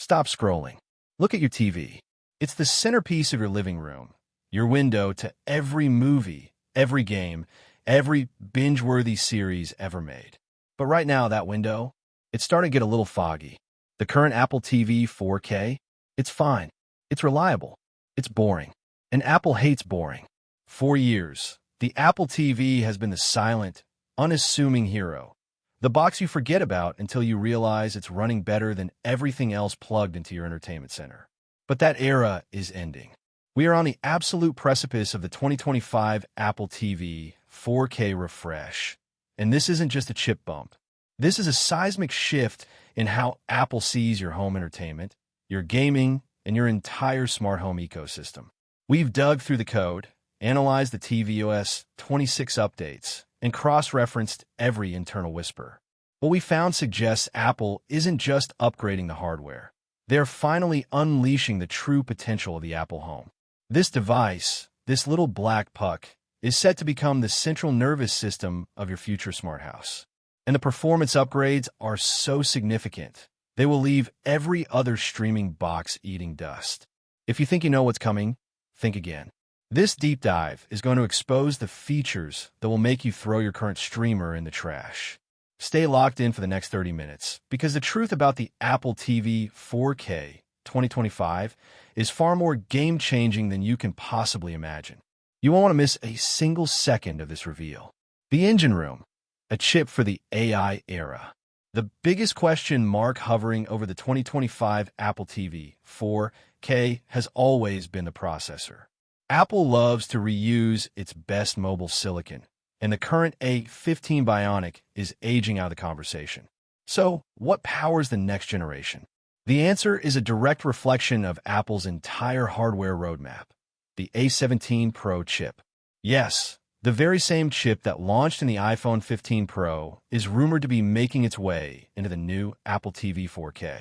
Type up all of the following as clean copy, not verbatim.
Stop scrolling. Look at your TV. It's the centerpiece of your living room, your window to every movie, every game, every binge-worthy series ever made. But right now, that window, it's starting to get a little foggy. The current Apple TV 4K, it's fine. It's reliable. It's boring. And Apple hates boring. For years, the Apple TV has been the silent, unassuming hero. The box you forget about until you realize it's running better than everything else plugged into your entertainment center. But that era is ending. We are on the absolute precipice of the 2025 Apple TV 4K refresh. And this isn't just a chip bump. This is a seismic shift in how Apple sees your home entertainment, your gaming, and your entire smart home ecosystem. We've dug through the code, analyzed the tvOS 26 updates, and cross-referenced every internal whisper. What we found suggests Apple isn't just upgrading the hardware. They're finally unleashing the true potential of the Apple home. This device, this little black puck, is set to become the central nervous system of your future smart house. And the performance upgrades are so significant, they will leave every other streaming box eating dust. If you think you know what's coming, think again. This deep dive is going to expose the features that will make you throw your current streamer in the trash. Stay locked in for the next 30 minutes, because the truth about the Apple TV 4K 2025 is far more game-changing than you can possibly imagine. You won't want to miss a single second of this reveal. The engine room, a chip for the AI era. The biggest question mark hovering over the 2025 Apple TV 4K has always been the processor. Apple loves to reuse its best mobile silicon, and the current A15 Bionic is aging out of the conversation. So, what powers the next generation? The answer is a direct reflection of Apple's entire hardware roadmap, the A17 Pro chip. Yes, the very same chip that launched in the iPhone 15 Pro is rumored to be making its way into the new Apple TV 4K.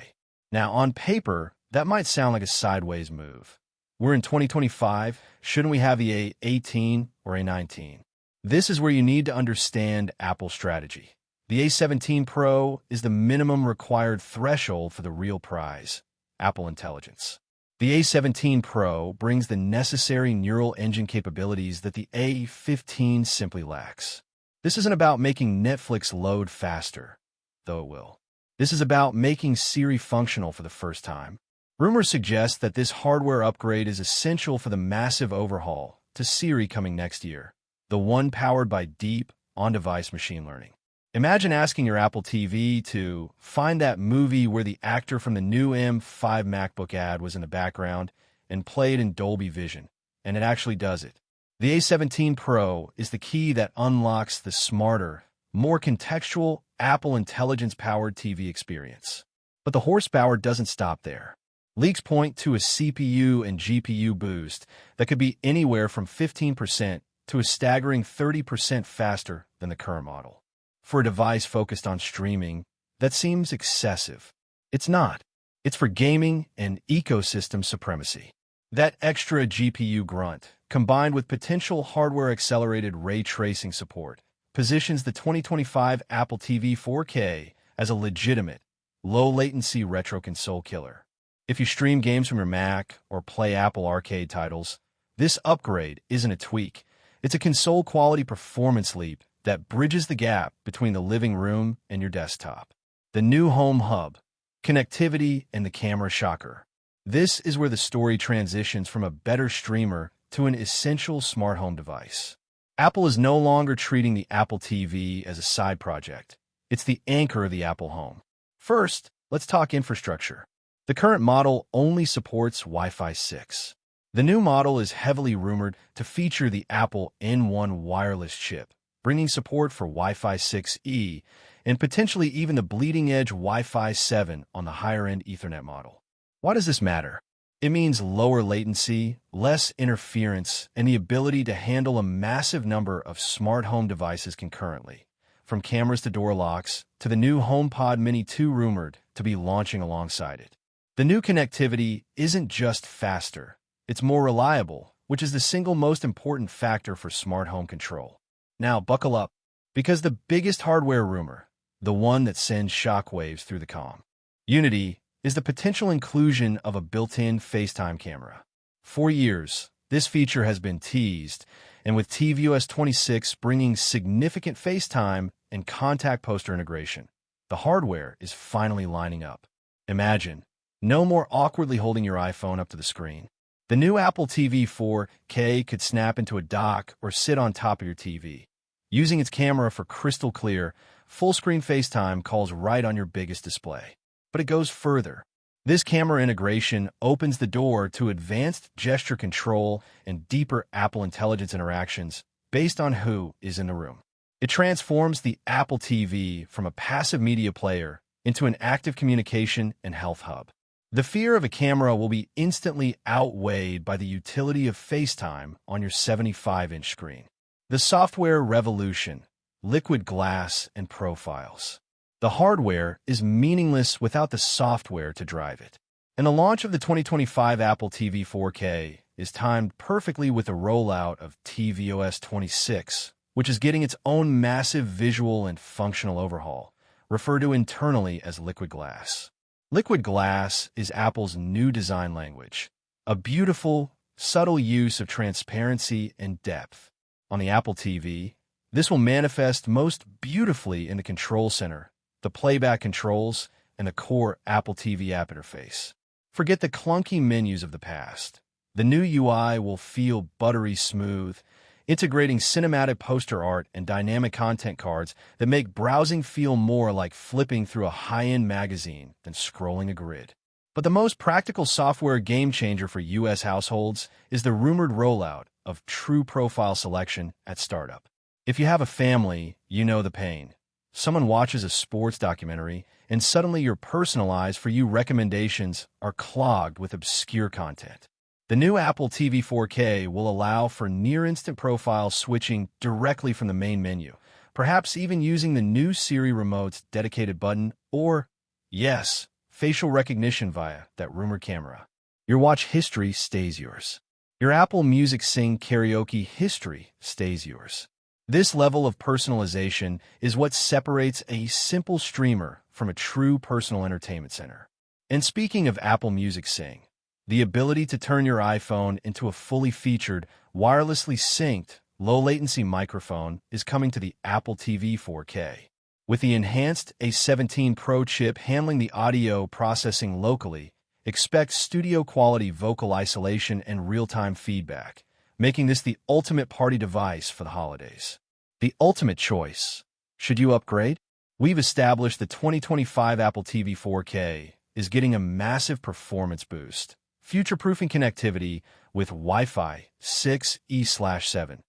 Now, on paper, that might sound like a sideways move. We're in 2025, shouldn't we have the A18 or A19? This is where you need to understand Apple's strategy. The A17 Pro is the minimum required threshold for the real prize, Apple Intelligence. The A17 Pro brings the necessary neural engine capabilities that the A15 simply lacks. This isn't about making Netflix load faster, though it will. This is about making Siri functional for the first time. Rumors suggest that this hardware upgrade is essential for the massive overhaul to Siri coming next year, the one powered by deep, on-device machine learning. Imagine asking your Apple TV to find that movie where the actor from the new M5 MacBook ad was in the background and play it in Dolby Vision, and it actually does it. The A17 Pro is the key that unlocks the smarter, more contextual Apple Intelligence-powered TV experience. But the horsepower doesn't stop there. Leaks point to a CPU and GPU boost that could be anywhere from 15% to a staggering 30% faster than the current model. For a device focused on streaming, that seems excessive. It's not. It's for gaming and ecosystem supremacy. That extra GPU grunt, combined with potential hardware-accelerated ray tracing support, positions the 2025 Apple TV 4K as a legitimate, low-latency retro console killer. If you stream games from your Mac or play Apple Arcade titles, this upgrade isn't a tweak. It's a console-quality performance leap that bridges the gap between the living room and your desktop. The new home hub, connectivity, and the camera shocker. This is where the story transitions from a better streamer to an essential smart home device. Apple is no longer treating the Apple TV as a side project. It's the anchor of the Apple home. First, let's talk infrastructure. The current model only supports Wi-Fi 6. The new model is heavily rumored to feature the Apple N1 wireless chip, bringing support for Wi-Fi 6E and potentially even the bleeding-edge Wi-Fi 7 on the higher-end Ethernet model. Why does this matter? It means lower latency, less interference, and the ability to handle a massive number of smart home devices concurrently, from cameras to door locks to the new HomePod Mini 2 rumored to be launching alongside it. The new connectivity isn't just faster, it's more reliable, which is the single most important factor for smart home control. Now, buckle up, because the biggest hardware rumor, the one that sends shockwaves through the comm. Unity, is the potential inclusion of a built-in FaceTime camera. For years, this feature has been teased, and with tvOS 26 bringing significant FaceTime and contact poster integration, the hardware is finally lining up. Imagine, no more awkwardly holding your iPhone up to the screen. The new Apple TV 4K could snap into a dock or sit on top of your TV, using its camera for crystal clear, full-screen FaceTime calls right on your biggest display. But it goes further. This camera integration opens the door to advanced gesture control and deeper Apple Intelligence interactions based on who is in the room. It transforms the Apple TV from a passive media player into an active communication and health hub. The fear of a camera will be instantly outweighed by the utility of FaceTime on your 75-inch screen. The software revolution, liquid glass and profiles. The hardware is meaningless without the software to drive it. And the launch of the 2025 Apple TV 4K is timed perfectly with the rollout of tvOS 26, which is getting its own massive visual and functional overhaul, referred to internally as liquid glass. Liquid glass is Apple's new design language, a beautiful, subtle use of transparency and depth. On the Apple TV, this will manifest most beautifully in the control center, the playback controls, and the core Apple TV app interface. Forget the clunky menus of the past. The new UI will feel buttery smooth, integrating cinematic poster art and dynamic content cards that make browsing feel more like flipping through a high-end magazine than scrolling a grid. But the most practical software game-changer for U.S. households is the rumored rollout of True Profile Selection at startup. If you have a family, you know the pain. Someone watches a sports documentary, and suddenly your personalized for you recommendations are clogged with obscure content. The new Apple TV 4K will allow for near-instant profile switching directly from the main menu, perhaps even using the new Siri remote's dedicated button or, yes, facial recognition via that rumored camera. Your watch history stays yours. Your Apple Music Sing karaoke history stays yours. This level of personalization is what separates a simple streamer from a true personal entertainment center. And speaking of Apple Music Sing, the ability to turn your iPhone into a fully featured, wirelessly synced, low-latency microphone is coming to the Apple TV 4K. With the enhanced A17 Pro Chip handling the audio processing locally, expect studio-quality vocal isolation and real-time feedback, making this the ultimate party device for the holidays. The ultimate choice. Should you upgrade? We've established the 2025 Apple TV 4K is getting a massive performance boost, future-proofing connectivity with Wi-Fi 6E/7,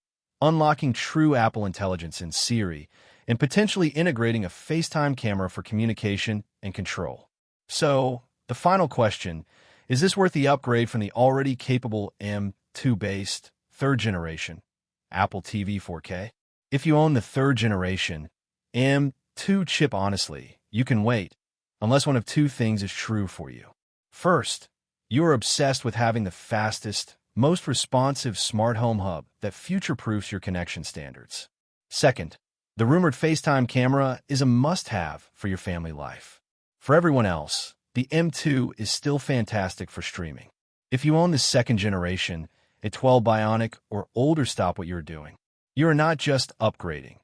unlocking true Apple Intelligence in Siri, and potentially integrating a FaceTime camera for communication and control. So, the final question, is this worth the upgrade from the already capable M2-based third-generation Apple TV 4K? If you own the third-generation M2 chip, honestly, you can wait, unless one of two things is true for you. First, you are obsessed with having the fastest, most responsive smart home hub that future-proofs your connection standards. Second, the rumored FaceTime camera is a must-have for your family life. For everyone else, the M2 is still fantastic for streaming. If you own the second generation, a 12 Bionic or older, stop what you're doing. You are not just upgrading.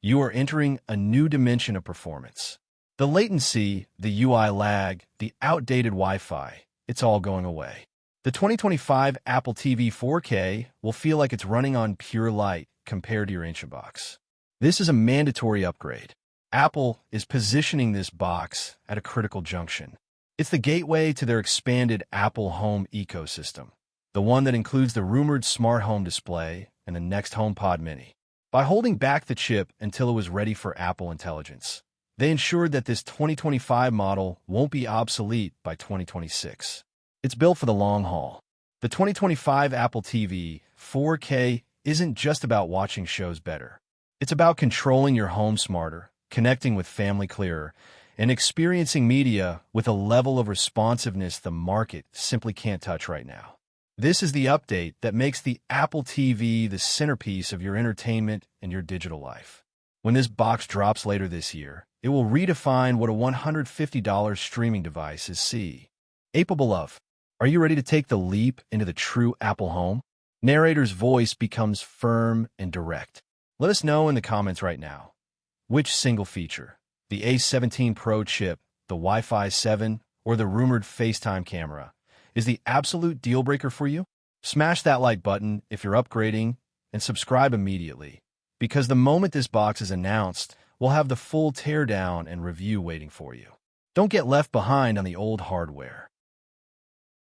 You are entering a new dimension of performance. The latency, the UI lag, the outdated Wi-Fi, it's all going away. The 2025 Apple TV 4K will feel like it's running on pure light compared to your ancient box. This is a mandatory upgrade. Apple is positioning this box at a critical junction. It's the gateway to their expanded Apple Home ecosystem, the one that includes the rumored smart home display and the next HomePod Mini. By holding back the chip until it was ready for Apple Intelligence, they ensured that this 2025 model won't be obsolete by 2026. It's built for the long haul. The 2025 Apple TV 4K isn't just about watching shows better. It's about controlling your home smarter, connecting with family clearer, and experiencing media with a level of responsiveness the market simply can't touch right now. This is the update that makes the Apple TV the centerpiece of your entertainment and your digital life. When this box drops later this year, It will redefine what a $150 streaming device is capable of. Are you ready to take the leap into the true Apple home? Narrator's voice becomes firm and direct. Let us know in the comments right now. Which single feature, the A17 Pro Chip, the Wi-Fi 7, or the rumored FaceTime camera, is the absolute deal breaker for you? Smash that like button if you're upgrading and subscribe immediately, because the moment this box is announced, we'll have the full teardown and review waiting for you. Don't get left behind on the old hardware.